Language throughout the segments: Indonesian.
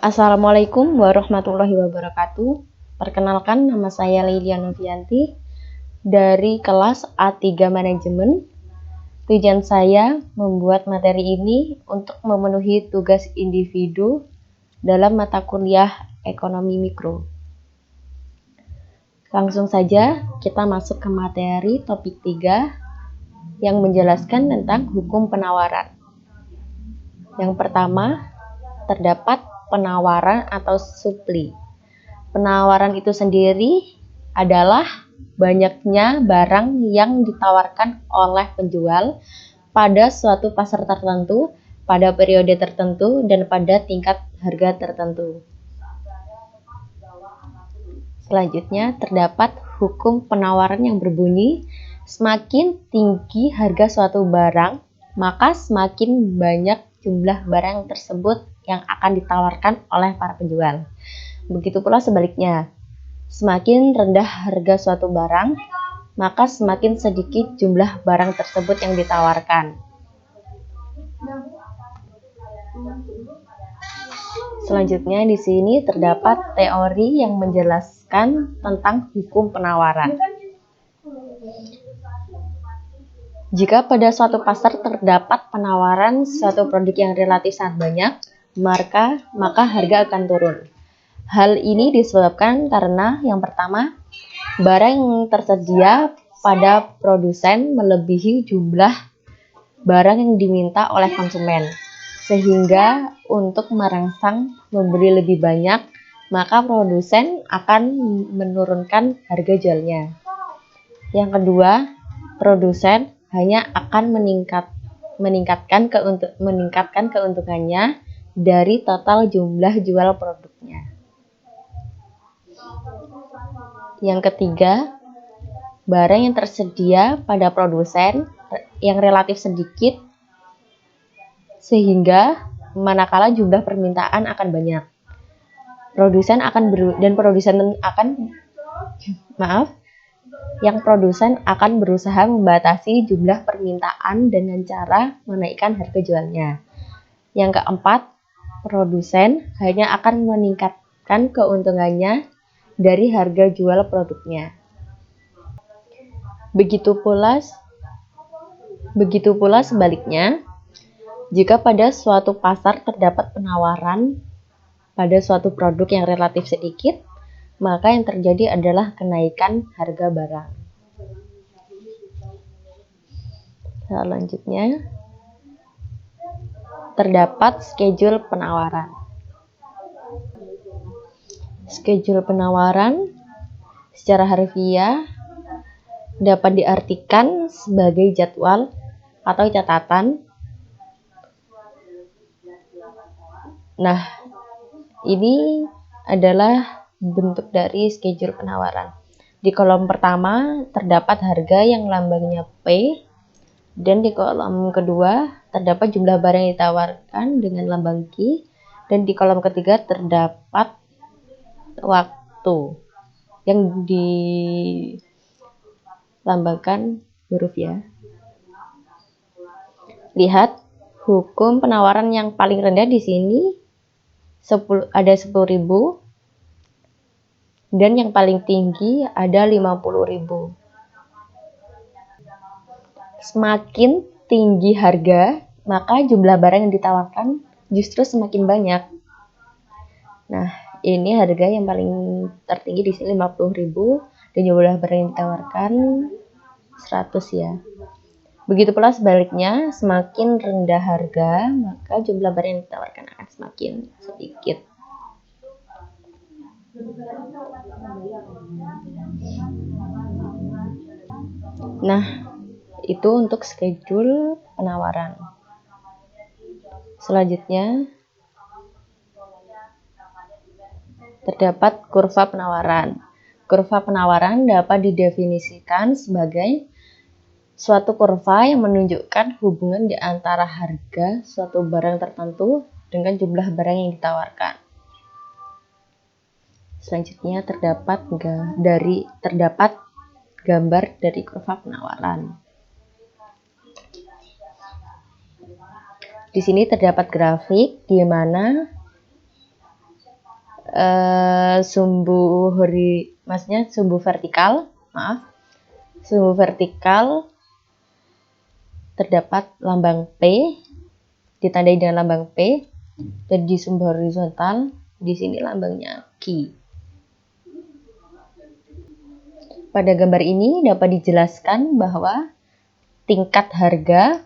Assalamualaikum warahmatullahi wabarakatuh. Perkenalkan, nama saya Lilia Novianti dari kelas A3 Manajemen. Tujuan saya membuat materi ini untuk memenuhi tugas individu dalam mata kuliah Ekonomi Mikro. Langsung saja kita masuk ke materi topik 3 yang menjelaskan tentang hukum penawaran. Yang pertama, terdapat penawaran atau supply. Penawaran itu sendiri adalah banyaknya barang yang ditawarkan oleh penjual pada suatu pasar tertentu, pada periode tertentu, dan pada tingkat harga tertentu. Selanjutnya, terdapat hukum penawaran yang berbunyi, semakin tinggi harga suatu barang, maka semakin banyak jumlah barang tersebut yang akan ditawarkan oleh para penjual. Begitu pula sebaliknya, semakin rendah harga suatu barang, maka semakin sedikit jumlah barang tersebut yang ditawarkan. Selanjutnya di sini terdapat teori yang menjelaskan tentang hukum penawaran. Jika pada suatu pasar terdapat penawaran suatu produk yang relatif sangat banyak, maka harga akan turun. Hal ini disebabkan karena yang pertama, barang yang tersedia pada produsen melebihi jumlah barang yang diminta oleh konsumen. Sehingga untuk merangsang membeli lebih banyak, maka produsen akan menurunkan harga jualnya. Yang kedua, produsen hanya akan meningkatkan keuntungannya dari total jumlah jual produknya. Yang ketiga, barang yang tersedia pada produsen yang relatif sedikit, sehingga manakala jumlah permintaan akan banyak, produsen akan berusaha membatasi jumlah permintaan dengan cara menaikkan harga jualnya. Yang keempat, produsen hanya akan meningkatkan keuntungannya dari harga jual produknya. Begitu pula sebaliknya, jika pada suatu pasar terdapat penawaran pada suatu produk yang relatif sedikit, maka yang terjadi adalah kenaikan harga barang. Selanjutnya, terdapat schedule penawaran. Schedule penawaran secara harfiah dapat diartikan sebagai jadwal atau catatan. Nah, ini adalah bentuk dari schedule penawaran. Di kolom pertama terdapat harga yang lambangnya P, dan di kolom kedua terdapat jumlah barang yang ditawarkan dengan lambang Q, dan di kolom ketiga terdapat waktu yang dilambangkan huruf ya. Lihat hukum penawaran yang paling rendah di sini ada 10.000, dan yang paling tinggi ada 50.000. Semakin tinggi harga, maka jumlah barang yang ditawarkan justru semakin banyak. Nah, ini harga yang paling tertinggi di sini 50.000, dan jumlah barang yang ditawarkan 100 ya. Begitu pula sebaliknya, semakin rendah harga, maka jumlah barang yang ditawarkan akan semakin sedikit. Nah, itu untuk schedule penawaran. Selanjutnya, terdapat kurva penawaran. Kurva penawaran dapat didefinisikan sebagai suatu kurva yang menunjukkan hubungan di antara harga suatu barang tertentu dengan jumlah barang yang ditawarkan. Selanjutnya terdapat gambar dari kurva penawaran. Di sini terdapat grafik di mana sumbu vertikal, sumbu vertikal terdapat lambang P, ditandai dengan lambang P, dan di sumbu horizontal di sini lambangnya Q. Pada gambar ini dapat dijelaskan bahwa tingkat harga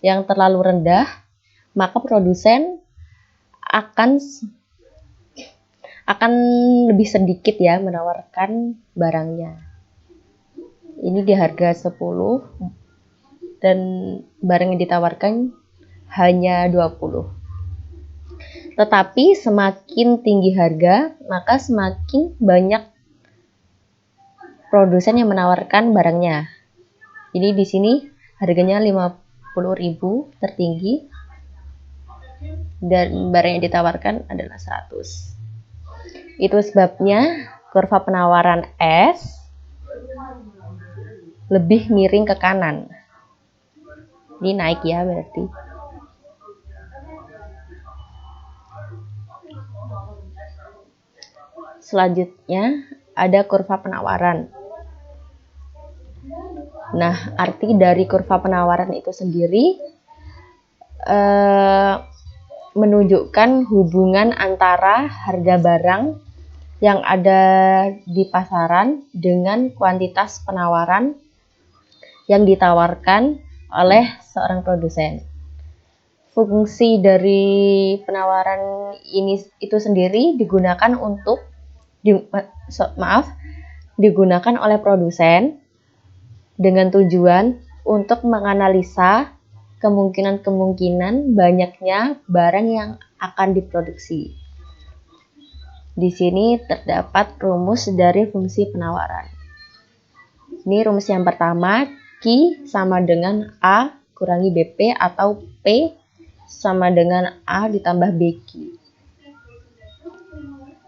yang terlalu rendah, maka produsen akan lebih sedikit ya menawarkan barangnya. Ini di harga 10 dan barang yang ditawarkan hanya 20. Tetapi semakin tinggi harga, maka semakin banyak produsen yang menawarkan barangnya. Ini di sini harganya 50.000 tertinggi dan barang yang ditawarkan adalah 100. Itu sebabnya kurva penawaran S lebih miring ke kanan. Ini naik ya berarti. Selanjutnya ada kurva penawaran. Nah, arti dari kurva penawaran itu sendiri menunjukkan hubungan antara harga barang yang ada di pasaran dengan kuantitas penawaran yang ditawarkan oleh seorang produsen. Fungsi dari penawaran ini itu sendiri digunakan digunakan oleh produsen dengan tujuan untuk menganalisa kemungkinan banyaknya barang yang akan diproduksi. Di sini terdapat rumus dari fungsi penawaran. Ini rumus yang pertama, Q sama dengan A kurangi BP atau P sama dengan A ditambah BQ.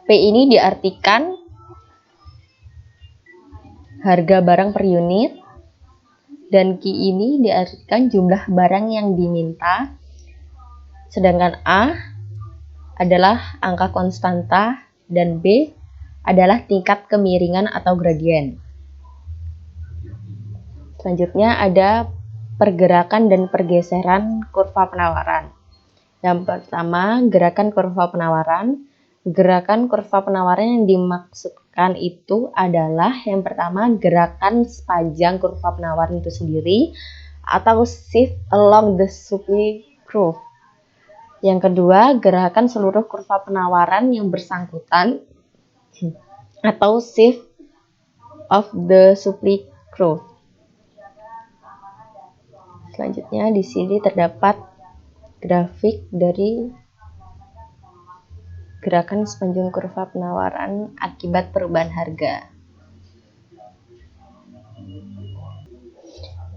P ini diartikan harga barang per unit dan Q ini diartikan jumlah barang yang diminta, sedangkan A adalah angka konstanta dan B adalah tingkat kemiringan atau gradien. Selanjutnya ada pergerakan dan pergeseran kurva penawaran. Yang pertama, gerakan kurva penawaran. Gerakan kurva penawaran yang dimaksudkan itu adalah yang pertama, gerakan sepanjang kurva penawaran itu sendiri atau shift along the supply curve. Yang kedua, gerakan seluruh kurva penawaran yang bersangkutan atau shift of the supply curve. Selanjutnya di sini terdapat grafik dari gerakan sepanjang kurva penawaran akibat perubahan harga.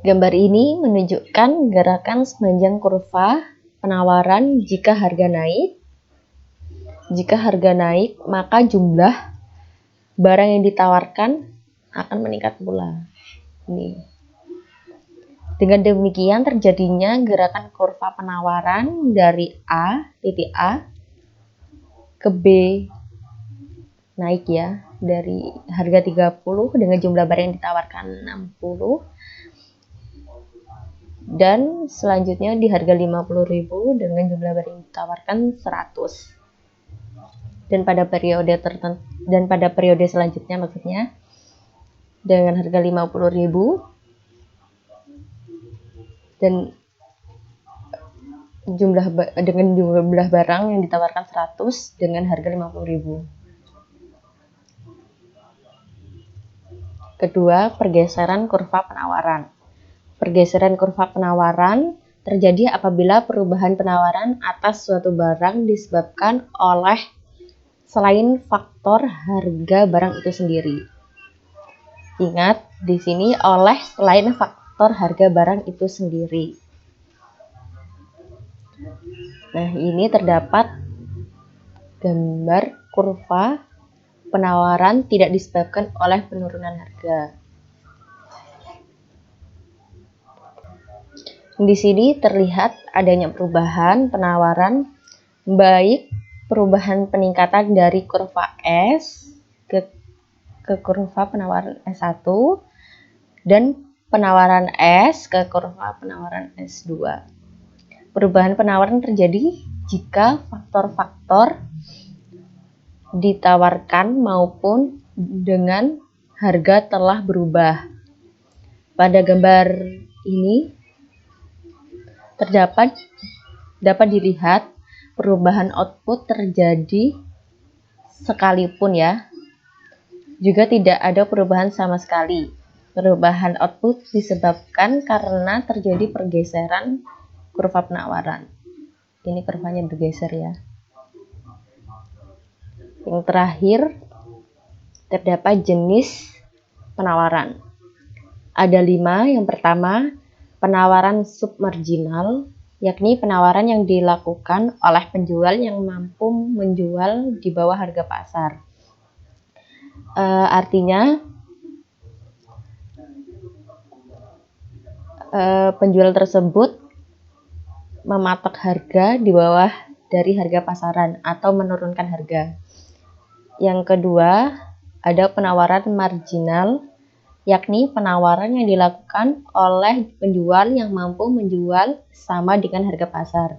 Gambar ini menunjukkan gerakan sepanjang kurva penawaran jika harga naik. Jika harga naik, maka jumlah barang yang ditawarkan akan meningkat pula. Ini. Dengan demikian terjadinya gerakan kurva penawaran dari titik A ke B naik ya, dari harga 30 dengan jumlah barang yang ditawarkan 60 dan selanjutnya di harga 50.000 dengan jumlah barang yang ditawarkan 100. Dan pada periode selanjutnya maksudnya dengan harga 50.000 dan dengan jumlah barang yang ditawarkan 100 dengan harga 50.000. Kedua, pergeseran kurva penawaran. Pergeseran kurva penawaran terjadi apabila perubahan penawaran atas suatu barang disebabkan oleh selain faktor harga barang itu sendiri. Ingat, di sini oleh selain faktor harga barang itu sendiri. Nah, ini terdapat gambar kurva penawaran tidak disebabkan oleh penurunan harga. Di sini terlihat adanya perubahan penawaran baik perubahan peningkatan dari kurva S ke kurva penawaran S1 dan penawaran S ke kurva penawaran S2. Perubahan penawaran terjadi jika faktor-faktor ditawarkan maupun dengan harga telah berubah. Pada gambar ini dapat dilihat perubahan output terjadi sekalipun juga tidak ada perubahan sama sekali. Perubahan output disebabkan karena terjadi pergeseran kurva penawaran. Ini kurvanya bergeser ya. Yang terakhir, terdapat jenis penawaran. Ada 5. Yang pertama, penawaran submarginal, yakni penawaran yang dilakukan oleh penjual yang mampu menjual di bawah harga pasar. Artinya, penjual tersebut mematok harga di bawah dari harga pasaran atau menurunkan harga. Yang kedua, ada penawaran marginal, yakni penawaran yang dilakukan oleh penjual yang mampu menjual sama dengan harga pasar.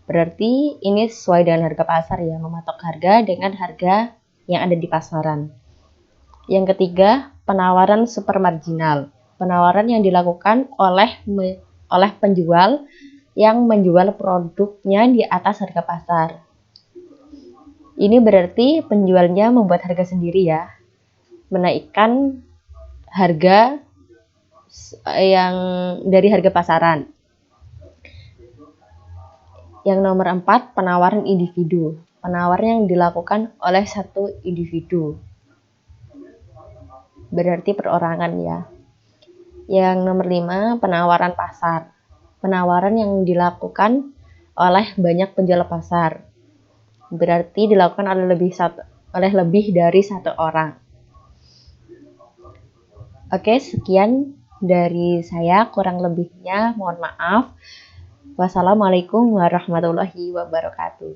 Berarti ini sesuai dengan harga pasar ya, mematok harga dengan harga yang ada di pasaran. Yang ketiga, penawaran supermarginal, penawaran yang dilakukan oleh penjual yang menjual produknya di atas harga pasar. Ini berarti penjualnya membuat harga sendiri ya, menaikkan harga yang dari harga pasaran. Yang nomor 4, penawaran individu, penawaran yang dilakukan oleh satu individu, berarti perorangan ya. Yang nomor 5, penawaran pasar, penawaran yang dilakukan oleh banyak penjual pasar, berarti dilakukan oleh lebih dari satu orang. Oke, sekian dari saya, kurang lebihnya mohon maaf. Wassalamualaikum warahmatullahi wabarakatuh.